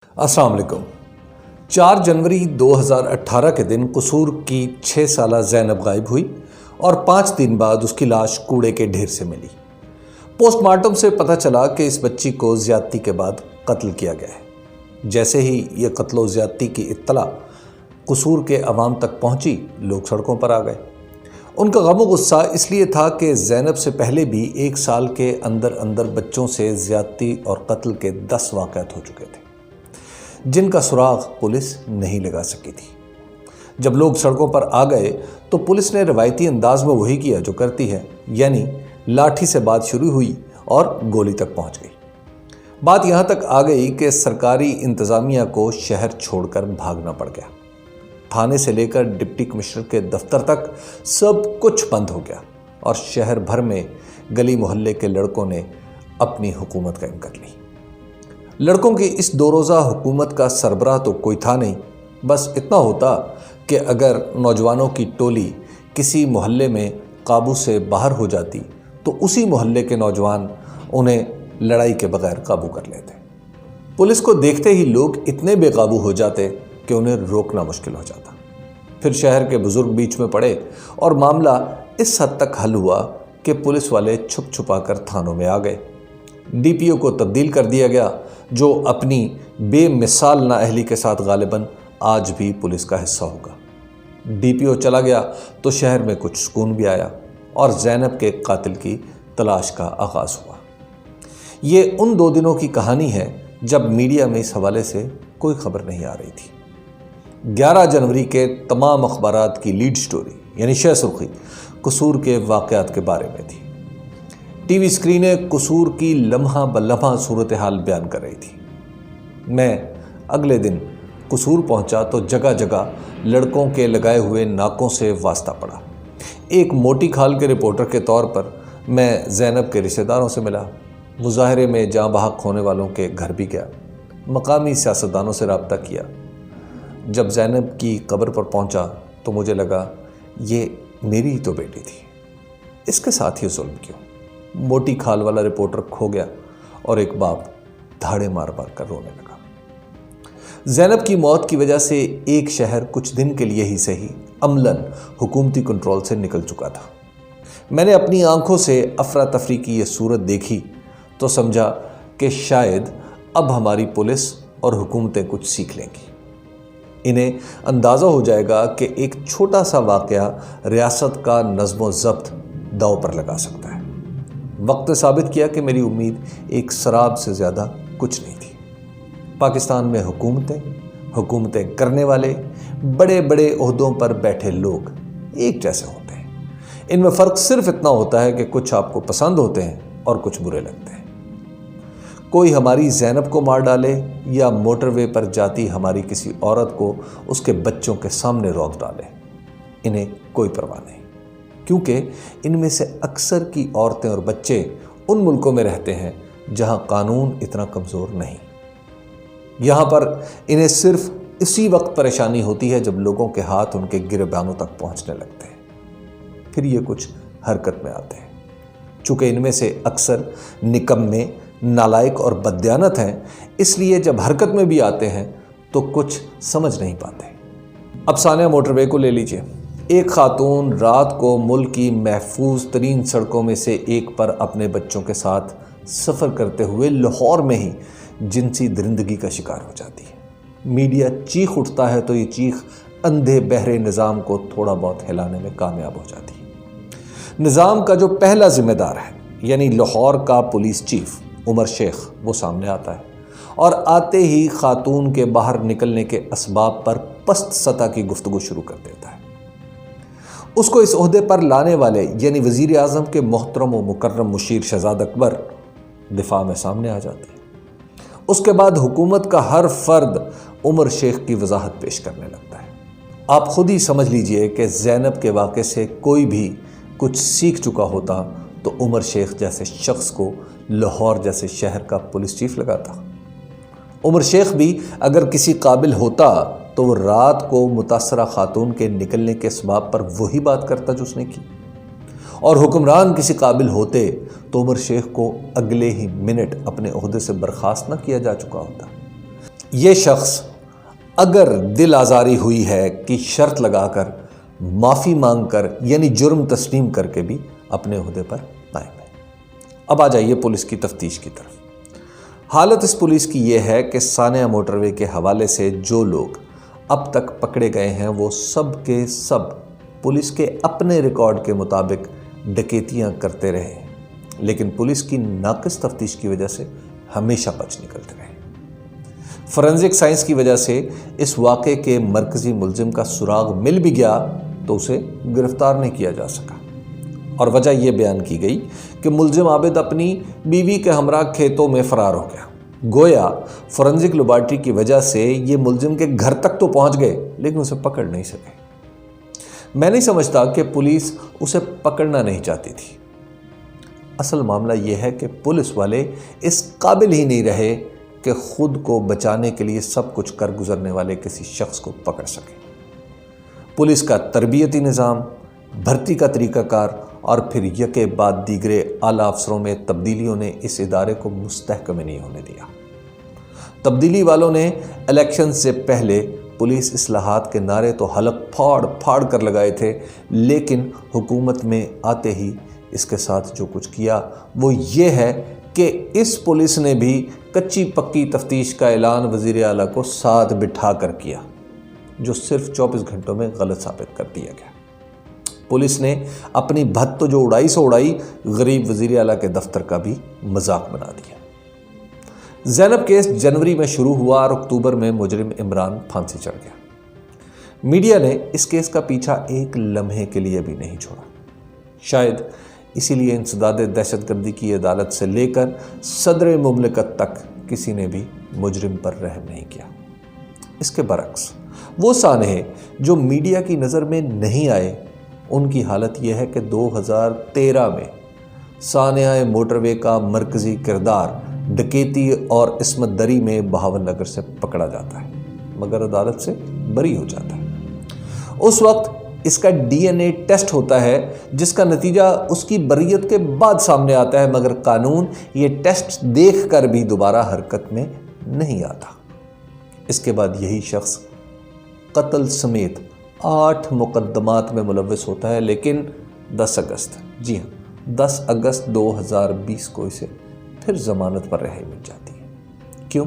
अस्सलाम वालेकुम। 4 जनवरी 2018 के दिन कसूर की 6 साला ज़ैनब गायब हुई और 5 दिन बाद उसकी लाश कूड़े के ढेर से मिली। पोस्टमार्टम से पता चला कि इस बच्ची को ज़्यादती के बाद कत्ल किया गया है। जैसे ही ये कत्ल व ज़्यादती की इत्तला कसूर के अवाम तक पहुंची, लोग सड़कों पर आ गए। उनका गम व गुस्सा इसलिए था कि ज़ैनब से पहले भी 1 साल के अंदर अंदर बच्चों से ज़्यादती और कत्ल के 10 वाक़यात हो चुके थे, जिनका सुराग पुलिस नहीं लगा सकी थी। जब लोग सड़कों पर आ गए तो पुलिस ने रवायती अंदाज में वही किया जो करती है, यानी लाठी से बात शुरू हुई और गोली तक पहुंच गई। बात यहां तक आ गई कि सरकारी इंतज़ामिया को शहर छोड़कर भागना पड़ गया। थाने से लेकर डिप्टी कमिश्नर के दफ्तर तक सब कुछ बंद हो गया और शहर भर में गली मोहल्ले के लड़कों ने अपनी हुकूमत कायम कर ली। लड़कों की इस 2 रोज़ा हुकूमत का सरबराह तो कोई था नहीं। बस इतना होता कि अगर नौजवानों की टोली किसी मोहल्ले में काबू से बाहर हो जाती तो उसी मोहल्ले के नौजवान उन्हें लड़ाई के बगैर काबू कर लेते। पुलिस को देखते ही लोग इतने बेकाबू हो जाते कि उन्हें रोकना मुश्किल हो जाता। फिर शहर के बुजुर्ग बीच में पड़े और मामला इस हद तक हल हुआ कि पुलिस वाले छुप छुपा कर थानों में आ गए। डीपीओ को तब्दील कर दिया गया, जो अपनी बेमिसाल नाअहली के साथ गालिबन आज भी पुलिस का हिस्सा होगा। डीपीओ चला गया तो शहर में कुछ सुकून भी आया और ज़ैनब के कातिल की तलाश का आगाज़ हुआ। ये उन 2 दिनों की कहानी है जब मीडिया में इस हवाले से कोई खबर नहीं आ रही थी। 11 जनवरी के तमाम अखबारात की लीड स्टोरी यानी शह सुर्खी कसूर के वाक़यात के बारे में थी। टीवी स्क्रीनें कसूर की लम्हा ब लम्हा सूरत हाल बयान कर रही थी। मैं अगले दिन कसूर पहुंचा तो जगह जगह लड़कों के लगाए हुए नाकों से वास्ता पड़ा। एक मोटी खाल के रिपोर्टर के तौर पर मैं ज़ैनब के रिश्तेदारों से मिला, मुजाहरे में जाँ बहक होने वालों के घर भी गया, मकामी सियासतदानों से रब्ता किया। जब ज़ैनब की कब्र पर पहुंचा तो मुझे लगा ये मेरी ही तो बेटी थी, इसके साथ ही जुल्म क्यों। मोटी खाल वाला रिपोर्टर खो गया और एक बाप धाड़े मार मार कर रोने लगा। ज़ैनब की मौत की वजह से एक शहर कुछ दिन के लिए ही सही अमलन हुकूमती कंट्रोल से निकल चुका था। मैंने अपनी आंखों से अफरा तफरी की ये सूरत देखी तो समझा कि शायद अब हमारी पुलिस और हुकूमतें कुछ सीख लेंगी। इन्हें अंदाज़ा हो जाएगा कि एक छोटा सा वाक़या रियासत का नज़्म ज़ब्त दांव पर लगा सकता है। वक्त ने साबित किया कि मेरी उम्मीद एक शराब से ज़्यादा कुछ नहीं थी। पाकिस्तान में हुकूमतें करने वाले बड़े बड़े ओहदों पर बैठे लोग एक जैसे होते हैं। इनमें फ़र्क सिर्फ इतना होता है कि कुछ आपको पसंद होते हैं और कुछ बुरे लगते हैं। कोई हमारी ज़ैनब को मार डाले या मोटरवे पर जाती हमारी किसी औरत को उसके बच्चों के सामने रौंद डाले, इन्हें कोई परवाह नहीं, क्योंकि इनमें से अक्सर की औरतें और बच्चे उन मुल्कों में रहते हैं जहां कानून इतना कमज़ोर नहीं। यहाँ पर इन्हें सिर्फ इसी वक्त परेशानी होती है जब लोगों के हाथ उनके गिरबानों तक पहुँचने लगते हैं, फिर ये कुछ हरकत में आते हैं। चूँकि इनमें से अक्सर निकम्मे, नालायक और बददियानत हैं, इसलिए जब हरकत में भी आते हैं तो कुछ समझ नहीं पाते। अब सानिया मोटरवे को ले लीजिए। एक खातून रात को मुल्क की महफूज तरीन सड़कों में से एक पर अपने बच्चों के साथ सफ़र करते हुए लाहौर में ही जिनसी दरिंदगी का शिकार हो जाती है। मीडिया चीख उठता है तो ये चीख अंधे बहरे निज़ाम को थोड़ा बहुत हिलाने में कामयाब हो जाती है। निज़ाम का जो पहला जिम्मेदार है यानी लाहौर का पुलिस चीफ उमर शेख, वो सामने आता है और आते ही खातून के बाहर निकलने के असबाब पर पस्त सतह की गुफ्तगू शुरू कर देता है। उसको इस ओहदे पर लाने वाले यानी वज़ीर आज़म के मोहतरम व मुकर्रम मुशीर शहजाद अकबर दिफा में सामने आ जाते हैं। उसके बाद हुकूमत का हर फर्द उमर शेख की वजाहत पेश करने लगता है। आप खुद ही समझ लीजिए कि ज़ैनब के वाक़े से कोई भी कुछ सीख चुका होता तो उमर शेख जैसे शख्स को लाहौर जैसे शहर का पुलिस चीफ लगाता। उमर शेख भी अगर किसी काबिल होता तो वो रात को मुतासरा खातून के निकलने के असबाब पर वही बात करता जो उसने की, और हुक्मरान किसी काबिल होते तो उमर शेख को अगले ही मिनट अपने ओहदे से बर्खास्त न किया जा चुका होता। یہ شخص اگر دل آزاری ہوئی ہے کہ شرط لگا کر معافی مانگ کر یعنی جرم تسلیم کر کے بھی اپنے عہدے پر قائم ہے۔ اب آ جائیے پولیس کی تفتیش کی طرف۔ حالت اس پولیس کی یہ ہے کہ سانحہ موٹر وے کے حوالے سے جو لوگ اب تک پکڑے گئے ہیں وہ سب کے سب پولیس کے اپنے ریکارڈ کے مطابق ڈکیتیاں کرتے رہے ہیں، لیکن پولیس کی ناقص تفتیش کی وجہ سے ہمیشہ بچ نکلتے رہے۔ فورینزک سائنس کی وجہ سے اس واقعے کے مرکزی ملزم کا سراغ مل بھی گیا تو اسے گرفتار نہیں کیا جا سکا، اور وجہ یہ بیان کی گئی کہ ملزم عابد اپنی بیوی کے ہمراہ کھیتوں میں فرار ہو گیا۔ گویا فورینزک لیبارٹری کی وجہ سے یہ ملزم کے گھر تک تو پہنچ گئے لیکن اسے پکڑ نہیں سکے۔ میں نہیں سمجھتا کہ پولیس اسے پکڑنا نہیں چاہتی تھی۔ اصل معاملہ یہ ہے کہ پولیس والے اس قابل ہی نہیں رہے کہ خود کو بچانے کے لیے سب کچھ کر گزرنے والے کسی شخص کو پکڑ سکے۔ پولیس کا تربیتی نظام، بھرتی کا طریقہ کار اور پھر یکے بعد دیگرے اعلیٰ افسروں میں تبدیلیوں نے اس ادارے کو مستحکم نہیں ہونے دیا۔ تبدیلی والوں نے الیکشن سے پہلے پولیس اصلاحات کے نعرے تو حلق پھاڑ پھاڑ کر لگائے تھے، لیکن حکومت میں آتے ہی اس کے ساتھ جو کچھ کیا وہ یہ ہے کہ اس پولیس نے بھی کچی پکی تفتیش کا اعلان وزیر اعلیٰ کو ساتھ بٹھا کر کیا، جو صرف 24 گھنٹوں میں غلط ثابت کر دیا گیا۔ پولیس نے اپنی بھت تو جو اڑائی سو اڑائی، غریب وزیر اعلیٰ کے دفتر کا بھی مذاق بنا دیا۔ زینب کیس جنوری میں شروع ہوا اور اکتوبر میں مجرم عمران پھانسی چڑھ گیا۔ میڈیا نے اس کیس کا پیچھا ایک لمحے کے لیے بھی نہیں چھوڑا۔ شاید اسی لیے انسداد دہشت گردی کی عدالت سے لے کر صدر مملکت تک کسی نے بھی مجرم پر رحم نہیں کیا۔ اس کے برعکس وہ سانحے جو میڈیا کی نظر میں نہیں آئے، ان کی حالت یہ ہے کہ 2013 میں سانحہ موٹر وے کا مرکزی کردار ڈکیتی اور عصمت دری میں بہاول نگر سے پکڑا جاتا ہے مگر عدالت سے بری ہو جاتا ہے۔ اس وقت اس کا ڈی این اے ٹیسٹ ہوتا ہے جس کا نتیجہ اس کی بریت کے بعد سامنے آتا ہے، مگر قانون یہ ٹیسٹ دیکھ کر بھی دوبارہ حرکت میں نہیں آتا۔ اس کے بعد یہی شخص قتل سمیت 8 مقدمات میں ملوث ہوتا ہے، لیکن 10 اگست 2020 کو اسے پھر ضمانت پر رہائی مل جاتی ہے۔ کیوں؟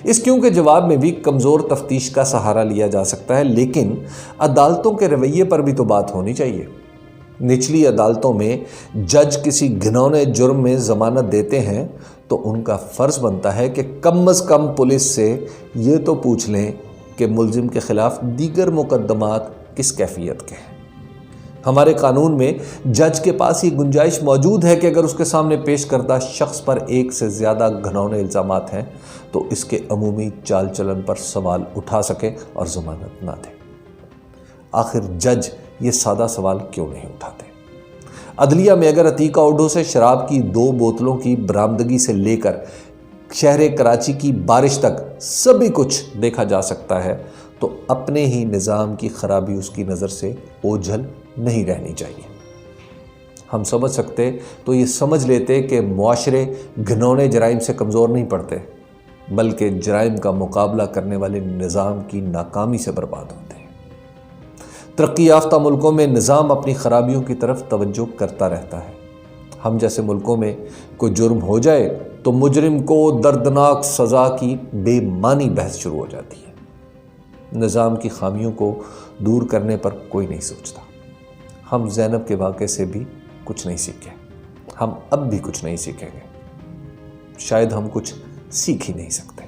اس کیوں کے جواب میں بھی کمزور تفتیش کا سہارا لیا جا سکتا ہے، لیکن عدالتوں کے رویے پر بھی تو بات ہونی چاہیے۔ نچلی عدالتوں میں جج کسی گھنونے جرم میں ضمانت دیتے ہیں تو ان کا فرض بنتا ہے کہ کم از کم پولیس سے یہ تو پوچھ لیں کہ ملزم کے خلاف دیگر مقدمات کس کیفیت کے ہیں۔ ہمارے قانون میں جج کے پاس یہ گنجائش موجود ہے کہ اگر اس کے سامنے پیش کردہ شخص پر ایک سے زیادہ گھنونے الزامات ہیں تو اس کے عمومی چال چلن پر سوال اٹھا سکے اور ضمانت نہ دے۔ آخر جج یہ سادہ سوال کیوں نہیں اٹھاتے؟ عدلیہ میں اگر عتیقہ اوڈھو سے شراب کی 2 بوتلوں کی برآمدگی سے لے کر شہر کراچی کی بارش تک سبھی کچھ دیکھا جا سکتا ہے تو اپنے ہی نظام کی خرابی اس کی نظر سے اوجھل نہیں رہنی چاہیے۔ ہم سمجھ سکتے تو یہ سمجھ لیتے کہ معاشرے گھنونے جرائم سے کمزور نہیں پڑتے، بلکہ جرائم کا مقابلہ کرنے والے نظام کی ناکامی سے برباد ہوتے ہیں۔ ترقی یافتہ ملکوں میں نظام اپنی خرابیوں کی طرف توجہ کرتا رہتا ہے۔ ہم جیسے ملکوں میں کوئی جرم ہو جائے تو مجرم کو دردناک سزا کی بے معنی بحث شروع ہو جاتی ہے۔ نظام کی خامیوں کو دور کرنے پر کوئی نہیں سوچتا۔ ہم زینب کے واقعے سے بھی کچھ نہیں سیکھے، ہم اب بھی کچھ نہیں سیکھیں گے، شاید ہم کچھ سیکھ ہی نہیں سکتے۔